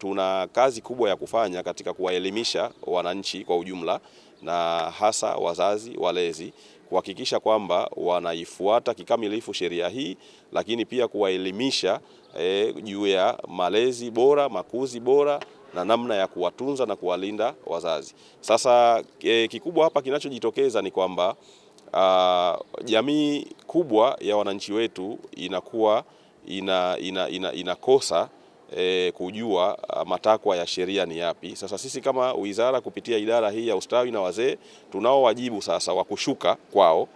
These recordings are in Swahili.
tuna kazi kubwa ya kufanya katika kuwaelimisha wananchi kwa ujumla na hasa wazazi walezi kuhakikisha kwamba wanaifuata kikamilifu sheria hii, lakini pia kuwaelimisha juu ya malezi bora, makuzi bora na namna ya kuwatunza na kuwalinda wazazi. Sasa kikubwa hapa kinachojitokeza ni kwamba jamii kubwa ya wananchi wetu inakuwa inakosa kujua matakwa ya sheria ni yapi. Sasa sisi kama wizara kupitia idara hii ya ustawi na wazee tunao wajibu sasa wa kushuka kwao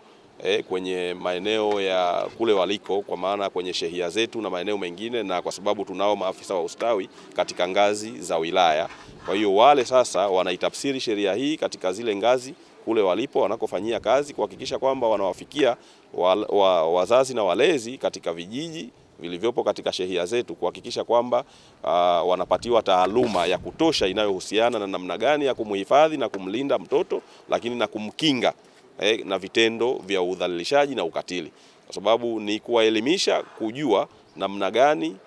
kwenye maeneo ya kule waliko, kwa maana kwenye shehia zetu na maeneo mengine, na kwa sababu tunao maafisa wa ustawi katika ngazi za wilaya. Kwa hiyo wale sasa wanaitafsiri sheria hii katika zile ngazi kule walipo wanakofanyia kazi, kuhakikisha kwamba wanawafikia wazazi na walezi katika vijiji vilivyopo katika shehia zetu, kuhakikisha kwamba wanapatiwa taaluma ya kutosha inayohusiana na namna gani ya kumhifadhi na kumlinda mtoto, lakini na kumkinga na vitendo vya udhalilishaji na ukatili, kwa sababu ni kuwaelimisha kujua namna gani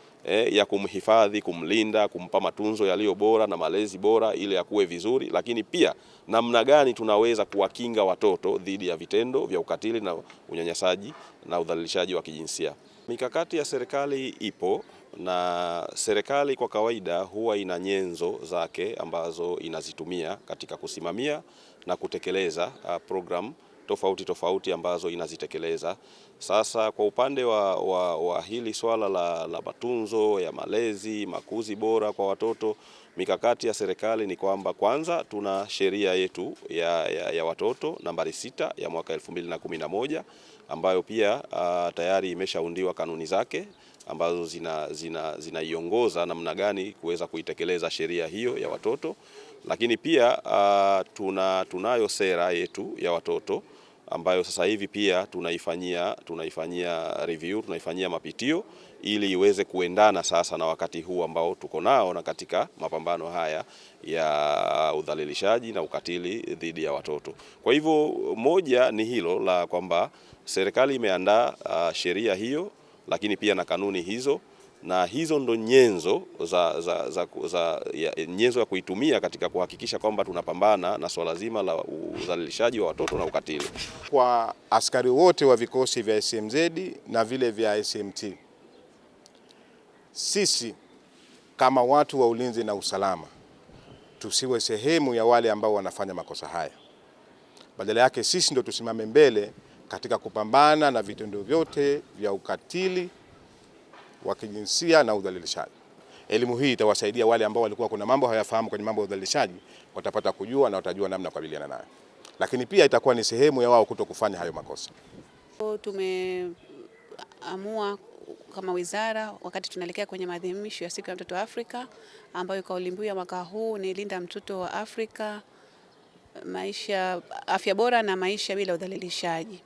ya kumhifadhi, kumlinda, kumpa matunzo yaliyo bora na malezi bora ili akue vizuri, lakini pia namna gani tunaweza kuwakinga watoto dhidi ya vitendo vya ukatili na unyanyasaji na udhalilishaji wa kijinsia. Mikakati ya serikali ipo, na serikali kwa kawaida huwa ina nyenzo zake ambazo inazitumia katika kusimamia na kutekeleza program tofauti ambazo inazitekeleza. Sasa kwa upande wa hili swala la matunzo ya malezi, makuzi bora kwa watoto, mikakati ya serikali ni kwamba kwanza tuna sheria yetu ya watoto nambari 6 ya mwaka 2011 ambayo pia tayari imeshaundiwa kanuni zake ambazo zinaiongoza namna gani kuweza kuitekeleza sheria hiyo ya watoto. Lakini pia tunayo sera yetu ya watoto ambayo sasa hivi pia tunaifanyia review, tunaifanyia mapitio ili iweze kuendana sasa na wakati huu ambao tuko nao na katika mapambano haya ya udhalilishaji na ukatili dhidi ya watoto. Kwa hivyo moja ni hilo la kwamba serikali imeandaa sheria hiyo, lakini pia na kanuni hizo, na hizo ndo nyenzo nyenzo ya kuitumia katika kuhakikisha kwamba tunapambana na swala zima la udhalilishaji wa watoto na ukatili. Kwa askari wote wa vikosi vya SMZ na vile vya SMT, sisi kama watu wa ulinzi na usalama tusiwe sehemu ya wale ambao wanafanya makosa haya. Badala yake sisi ndo tusimame mbele katika kupambana na vitendo vyote vya ukatili wa kijinsia na udhalilishaji. Elimu hii itawasaidia wale ambao walikuwa kuna mambo hayafahamu kwenye mambo ya udhalilishaji, watapata kujua na watajua namna ya kukabiliana nayo. Lakini pia itakuwa ni sehemu ya wao kuto kufanya hayo makosa. Tumeamua kama wizara, wakati tunaelekea kwenye maadhimisho ya siku ya mtoto wa Afrika ambayo kauli mbiu ya mwaka huu ni linda mtoto wa Afrika, afya bora na maisha bila udhalilishaji.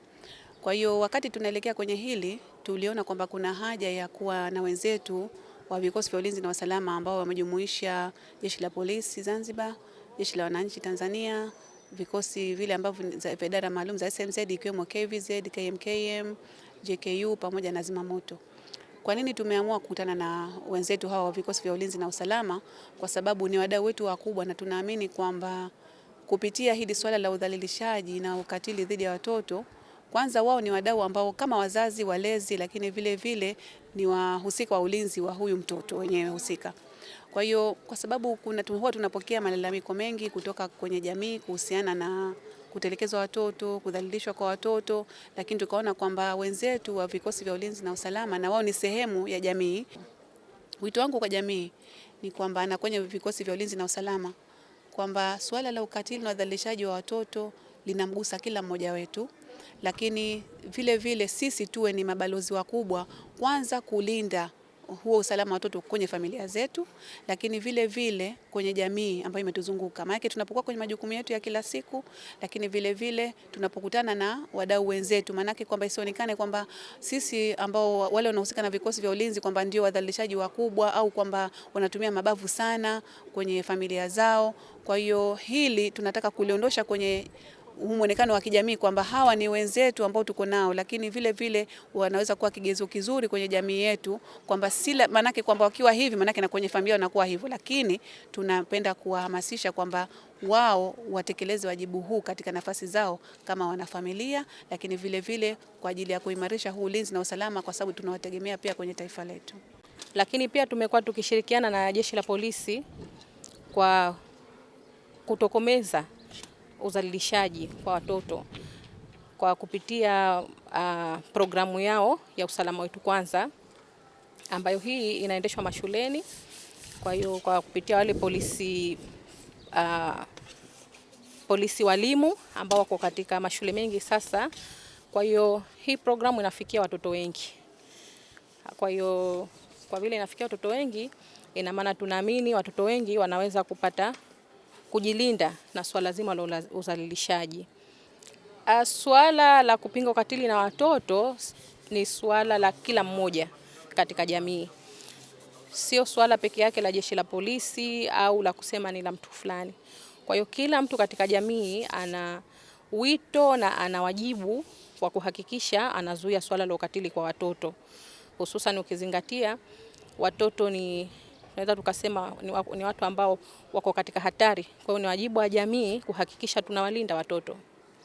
Kwa hiyo wakati tunaelekea kwenye hili, tuliona kwamba kuna haja ya kuwa na wenzetu wa vikosi vya ulinzi na usalama ambao wamejumuisha Jeshi la Polisi Zanzibar, Jeshi la Wananchi Tanzania, vikosi vile ambavyo za idara maalum za SMZ ikiwemo KVZ, KMKM, JKU pamoja na zimamoto. Kwa nini tumeamua kukutana na wenzetu hawa wa vikosi vya ulinzi na usalama? Kwa sababu ni wadau wetu wakubwa, na tunaamini kwamba kupitia hili swala la udhalilishaji na ukatili dhidi ya watoto, kwanza wao ni wadau ambao kama wazazi, walezi, lakini vile vile ni wahusika wa ulinzi wa huyu mtoto wenyewe husika. Kwa hiyo kwa sababu huwa tunapokea malalamiko mengi kutoka kwenye jamii kuhusiana na kutelekezwa watoto, kudhalilishwa kwa watoto, lakini tukaona kwamba wenzetu wa vikosi vya ulinzi na usalama na wao ni sehemu ya jamii. Wito wangu kwa jamii ni kwamba na kwenye vikosi vya ulinzi na usalama kwamba swala la ukatili na udhalilishaji wa watoto linamgusa kila mmoja wetu, lakini vile vile sisi tuwe ni mabalozi wakubwa, kwanza kulinda huo usalama wa watoto kwenye familia zetu, lakini vile vile kwenye jamii ambayo imetuzunguka. Maana tunapokuwa kwenye majukumu yetu ya kila siku, lakini vile vile tunapokutana na wadau wenzetu, maana kwamba isionekane kwamba sisi ambao wale wanahusika na vikosi vya ulinzi kwamba ndio wadhalilishaji wakubwa au kwamba wanatumia mabavu sana kwenye familia zao. Kwa hiyo hili tunataka kuliondosha kwenye muonekano wa kijamii kwamba hawa ni wenzetu ambao tuko nao, lakini vile vile wanaweza kuwa kigezo kizuri kwenye jamii yetu, kwamba sila manake kwamba wakiwa hivi manake na kwenye familia wanakuwa hivyo, lakini tunapenda kuwahamasisha kwamba wao watekeleze wajibu huu katika nafasi zao kama wanafamilia, lakini vile vile kwa ajili ya kuimarisha huu ulinzi na usalama, kwa sababu tunawategemea pia kwenye taifa letu. Lakini pia tumekuwa tukishirikiana na Jeshi la Polisi kwa kutokomeza udhalilishaji kwa watoto kwa kupitia programu yao ya Usalama Wetu Kwanza, ambayo hii inaendeshwa mashuleni. Kwa hiyo kwa kupitia wale polisi walimu ambao wako katika mashule mengi sasa. Kwa hiyo hii programu inafikia watoto wengi. Kwa hiyo kwa vile inafikia watoto wengi, ina maana tunaamini watoto wengi wanaweza kupata kujilinda na swala zima la udhalilishaji. Swala la kupinga ukatili na watoto ni swala la kila mmoja katika jamii. Sio swala peke yake la Jeshi la Polisi au la kusema ni la mtu fulani. Kwa hiyo kila mtu katika jamii ana wito na ana wajibu wa kuhakikisha anazuia swala la ukatili kwa watoto. Hususan ukizingatia watoto naweza tukasema ni watu ambao wako katika hatari. Kwa hiyo ni wajibu wa jamii kuhakikisha tunawalinda watoto.